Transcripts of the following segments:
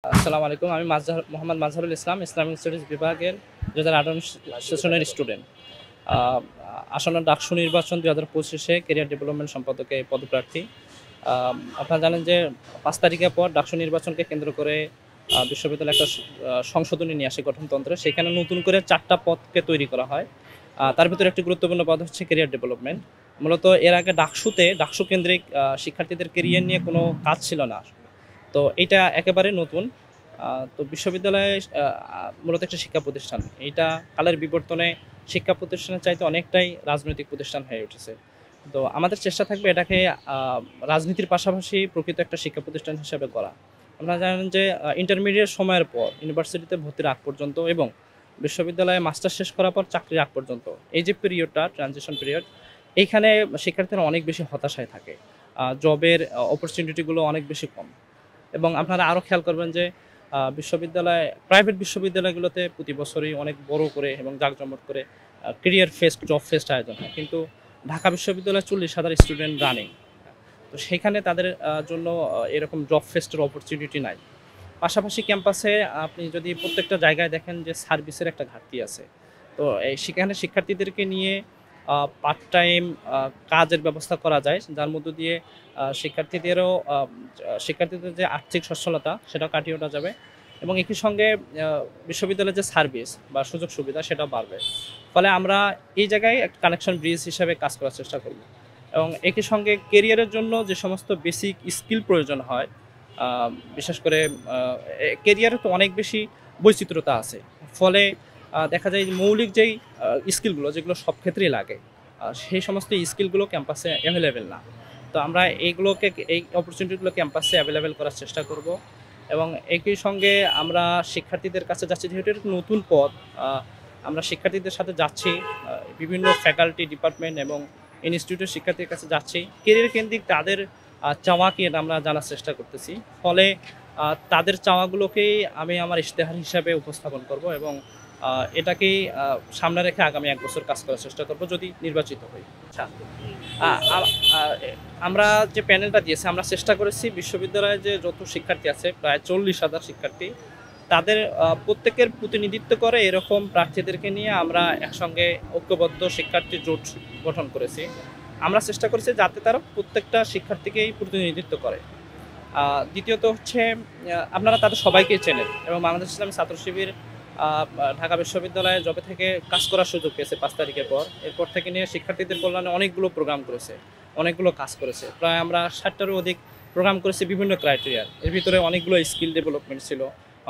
আসসালামু আলাইকুম। আমি মোহাম্মদ মাজহারুল ইসলাম, ইসলামিক স্টাডিজ বিভাগের ২০১৮ সেশনের স্টুডেন্ট। আ আসন্ন ডাকসু নির্বাচন ২০২৫ ক্যারিয়ার ডেভেলপমেন্ট সম্পাদকে পদপ্রার্থী। আ আপনারা জানেন যে ৫ তারিখের পর ডাকসু নির্বাচনকে কেন্দ্র করে বিশ্ববিদ্যালয় একটা সংশোধনী নিয়ে আসে গঠনতন্ত্রে। সেখানে নতুন করে ৪ টা পদকে তৈরি করা হয়। তার ভিতরে একটি গুরুত্বপূর্ণ পদ হচ্ছে ক্যারিয়ার ডেভেলপমেন্ট। মূলত এর আগে ডাকসু কেন্দ্রিক শিক্ষার্থীদের ক্যারিয়ার নিয়ে কোনো কাজ ছিল না। তো এটা একেবারে নতুন। তো বিশ্ববিদ্যালয়ে মূলত একটা শিক্ষা প্রতিষ্ঠান। এইটা কালের বিবর্তনে শিক্ষা প্রতিষ্ঠানের চাইতে অনেকটাই রাজনৈতিক প্রতিষ্ঠান হয়ে উঠেছে। তো আমাদের চেষ্টা থাকবে এটাকে রাজনীতির পাশাপাশি প্রকৃত একটা শিক্ষা প্রতিষ্ঠান হিসেবে গড়া। আপনারা জানেন যে ইন্টারমিডিয়েট সময়ের পর ইউনিভার্সিটিতে ভর্তির আগ পর্যন্ত এবং বিশ্ববিদ্যালয়ে মাস্টার্স শেষ করার পর চাকরির আগ পর্যন্ত এই যে পিরিয়ডটা ট্রানজিশন পিরিয়ড, এইখানে শিক্ষার্থীরা অনেক বেশি হতাশায় থাকে। জবের অপরচুনিটিগুলো অনেক বেশি কম। এবং আপনারা আরও খেয়াল করবেন যে প্রাইভেট বিশ্ববিদ্যালয়গুলোতে প্রতি বছরই অনেক বড় করে এবং জাঁকজমক করে ক্যারিয়ার ফেস্ট, জব ফেস্ট আয়োজন হয়। কিন্তু ঢাকা বিশ্ববিদ্যালয়ে ৪০,০০০ স্টুডেন্ট রানিং। তো সেখানে তাদের জন্য এরকম জব ফেস্টের অপরচুনিটি নাই। পাশাপাশি ক্যাম্পাসে আপনি যদি প্রত্যেকটা জায়গায় দেখেন যে সার্ভিসের একটা ঘাটতি আছে। তো সেখানে শিক্ষার্থীদেরকে নিয়ে পার্ট টাইম কাজের ব্যবস্থা করা যায়, যার মধ্য দিয়ে শিক্ষার্থীদের যে আর্থিক সচ্ছলতা সেটাও কাটিয়ে ওঠা যাবে এবং একই সঙ্গে বিশ্ববিদ্যালয়ের যে সার্ভিস বা সুযোগ সুবিধা সেটাও বাড়বে। ফলে আমরা এই জায়গায় একটা কানেকশন ব্রিজ হিসেবে কাজ করার চেষ্টা করব এবং একই সঙ্গে কেরিয়ারের জন্য যে সমস্ত বেসিক স্কিল প্রয়োজন হয়, বিশেষ করে কেরিয়ারে তো অনেক বেশি বৈচিত্র্যতা আছে। ফলে দেখা যায় যে মৌলিক যেই স্কিলগুলো যেগুলো সব ক্ষেত্রেই লাগে, সেই সমস্ত স্কিলগুলো ক্যাম্পাসে অ্যাভেলেবেল না। তো আমরা এই অপরচুনিটিগুলো ক্যাম্পাসে অ্যাভেলেবেল করার চেষ্টা করব এবং একই সঙ্গে আমরা শিক্ষার্থীদের কাছে যাচ্ছি, যেহেতু এটা নতুন পদ, আমরা শিক্ষার্থীদের সাথে যাচ্ছি, বিভিন্ন ফ্যাকাল্টি, ডিপার্টমেন্ট এবং ইনস্টিটিউটের শিক্ষার্থীর কাছে যাচ্ছি। কেরিয়ার কেন্দ্রিক তাদের চাওয়া কি এটা আমরা জানার চেষ্টা করতেছি। ফলে তাদের চাওয়াগুলোকেই আমি আমার ইশতেহার হিসাবে উপস্থাপন করব এবং এটাকেই সামনে রেখে আগামী ১ বছর কাজ করার চেষ্টা করব যদি নির্বাচিত হই। আচ্ছা, আ আ আ আমরা যে প্যানেলটা দিয়েছি, আমরা চেষ্টা করেছি বিশ্ববিদ্যালয়ে যে যত শিক্ষার্থী আছে প্রায় ৪০,০০০ শিক্ষার্থী, তাদের প্রত্যেকের প্রতিনিধিত্ব করে এরকম প্রার্থীদেরকে নিয়ে আমরা একসঙ্গে ঐক্যবদ্ধ শিক্ষার্থী জোট গঠন করেছি। আমরা চেষ্টা করেছি যাতে তারা প্রত্যেকটা শিক্ষার্থীকেই প্রতিনিধিত্ব করে। দ্বিতীয়ত হচ্ছে আপনারা তাদের সবাইকেই চেনেন এবং বাংলাদেশ ইসলামী ছাত্র শিবির আ আ ঢাকা বিশ্ববিদ্যালয়ে যবে থেকে কাজ করার সুযোগ পেয়েছে ৫ তারিখের পর, এরপর থেকে নিয়ে শিক্ষার্থীদের কল্যাণে অনেকগুলো প্রোগ্রাম করেছে, অনেকগুলো কাজ করেছে। প্রায় আমরা ৬০ টারও অধিক প্রোগ্রাম করেছি বিভিন্ন ক্রাইটেরিয়ার। এর ভিতরে অনেকগুলো স্কিল ডেভেলপমেন্ট ছিল,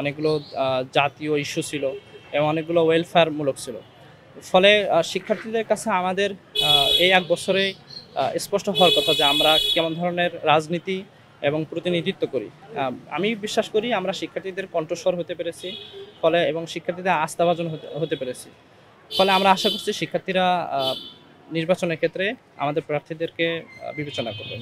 অনেকগুলো জাতীয় ইস্যু ছিল এবং অনেকগুলো ওয়েলফেয়ারমূলক ছিল। ফলে শিক্ষার্থীদের কাছে আমাদের এই ১ বছরে স্পষ্ট হওয়ার কথা যে আমরা কেমন ধরনের রাজনীতি এবং প্রতিনিধিত্ব করি। আমি বিশ্বাস করি আমরা শিক্ষার্থীদের কণ্ঠস্বর হতে পেরেছি, ফলে এবং শিক্ষার্থীদের আস্থাভাজন হতে পেরেছি। ফলে আমরা আশা করছি শিক্ষার্থীরা নির্বাচনের ক্ষেত্রে আমাদের প্রার্থীদেরকে বিবেচনা করবেন।